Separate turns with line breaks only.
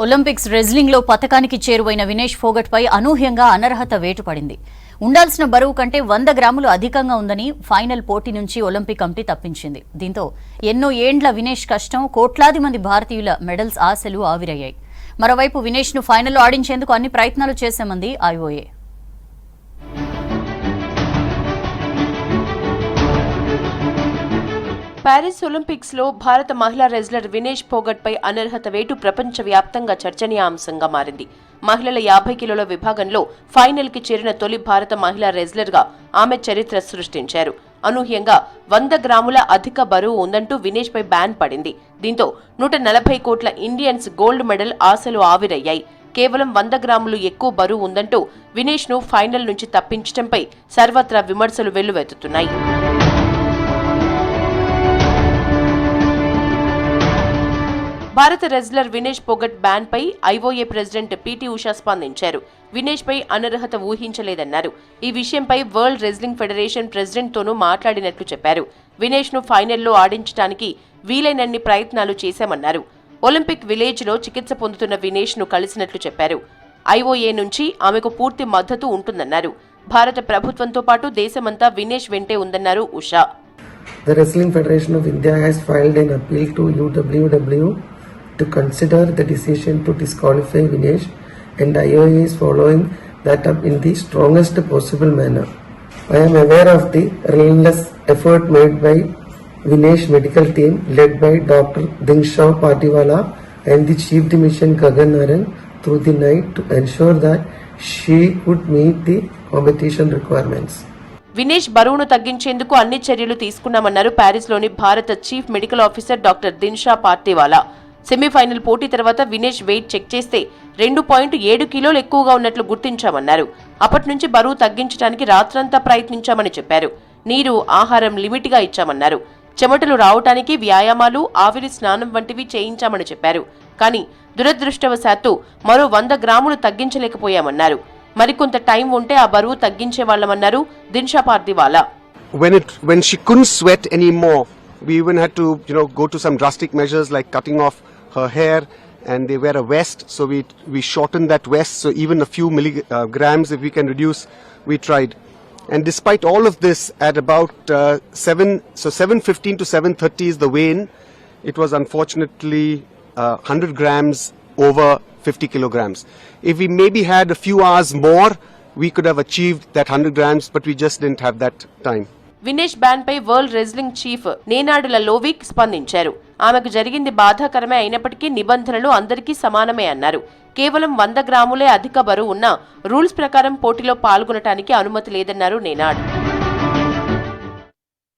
Olympics wrestling లో పతకానికి చేరువైన వినేష్ ఫోగట్ పై అనూహ్యంగా అనర్హత వేటు పడింది. ఉండాల్సిన బరువు కంటే 100 గ్రాములు అధికంగా ఉందని ఫైనల్ పోటీ నుంచి ఒలింపిక్ కమిటీ తప్పించింది. దీంతో ఎన్నో ఏండ్ల వినేష్ కష్టం, కోట్లాది మంది భారతీయుల మెడల్స్ ఆశలు ఆవిరయ్యాయి. మరోవైపు వినేష్ ను ఫైనల్లో ఆడించేందుకు అన్ని ప్రయత్నాలు చేశామంది ఐఓఏ.
ప్యారిస్ ఒలింపిక్స్ లో భారత మహిళా రెజ్లర్ వినేష్ ఫోగట్ పై అనర్హత వేటు ప్రపంచవ్యాప్తంగా చర్చనీయాంశంగా మారింది. మహిళల 50 కిలోల విభాగంలో ఫైనల్ కి చేరిన తొలి భారత మహిళా రెజ్లర్ గా ఆమె చరిత్ర సృష్టించారు. అనూహ్యంగా 100 గ్రాముల అధిక బరువు ఉందంటూ వినేష్ పై బ్యాన్ పడింది. దీంతో 140 కోట్ల ఇండియన్స్ గోల్డ్ మెడల్ ఆశలు ఆవిరయ్యాయి. కేవలం 100 గ్రాములు ఎక్కువ బరువు ఉందంటూ వినేష్ ను ఫైనల్ నుంచి తప్పించడంపై సర్వత్రా విమర్శలు వెల్లువెత్తుతున్నాయి. భారత రెజ్లర్ వినేష్ ఫోగట్ బ్యాన్ పై ఐఓఏ ప్రెసిడెంట్ పీటీ ఉషా స్పందించారు. వినేష్ పై అనర్హత ఊహించలేదన్నారు. ఈ విషయంపై వరల్డ్ రెజ్లింగ్ ఫెడరేషన్ ప్రెసిడెంట్ తోనూ మాట్లాడినట్లు చెప్పారు. వినేష్ ను ఫైనల్లో ఆడించడానికి వీలైనన్ని ప్రయత్నాలు చేశామన్నారు. ఒలింపిక్ విలేజ్ లో చికిత్స పొందుతున్న వినేష్ ను కలిసినట్లు చెప్పారు. ఐఓఏ నుంచి ఆమెకు పూర్తి మద్దతు ఉంటుందన్నారు. భారత ప్రభుత్వంతో పాటు దేశమంతా వినేష్ వెంటే ఉందన్నారు Usha.
The Wrestling Federation of India has filed an appeal to UWW to consider the decision to disqualify Vinesh, and IOA is following that up in the strongest possible manner. I am aware of the relentless effort made by Vinesh medical team led by Dr. Dinshaw Patiwala and the Chief Dimission Gagan Naran through the night to ensure that she could meet the competition requirements.
Vinesh బరువును తగ్గించేందుకు అన్ని చర్యలు తీసుకున్నామన్నారు ప్యారిస్లోని భారత chief medical officer doctor Dinshaw Pardiwala. Semifinal పోటీ తర్వాత Vinesh weight check చేస్తే 2.7 కిలోలు ఎక్కువగా ఉన్నట్లు గుర్తించామన్నారు. అప్పటి నుంచి బరువు తగ్గించడానికి రాత్రంతా ప్రయత్నించామని చెప్పారు. నీరు, ఆహారం లిమిట్ గా ఇచ్చామన్నారు. చెమటలు రావటానికి వ్యాయామాలు, ఆవిరి స్నానం వంటివి చేయించామని చెప్పారు. కానీ దురదృష్టవశాత్తు మరో 100 గ్రాములు తగ్గించలేకపోయామన్నారు. మరికొంత టైం ఉంటే ఆ బరువు తగ్గించే వాళ్ళమన్నారు Dinshaw పార్తీవాలా.
When she couldn't sweat anymore, we even had to go to some drastic measures like cutting off her hair, and they wear a vest, so we shortened that vest, so even a few milligrams if we can reduce, we tried. And despite all of this, at about 7:15 to 7:30 is the weigh-in. It was unfortunately 100 grams over 50 kilograms. If we maybe had a few hours more, we could have achieved that 100 grams, but we just didn't have that time.
Vinesh ban పై world wrestling chief Nenad Lalovic స్పందించారు. ఆమెకు జరిగింది బాధాకరమే అయినప్పటికీ నిబంధనలు అందరికీ సమానమే అన్నారు. కేవలం 100 గ్రాములే అధిక బరువు ఉన్నా రూల్స్ ప్రకారం పోటీలో పాల్గొనటానికి అనుమతి లేదన్నారు నేనాడ్.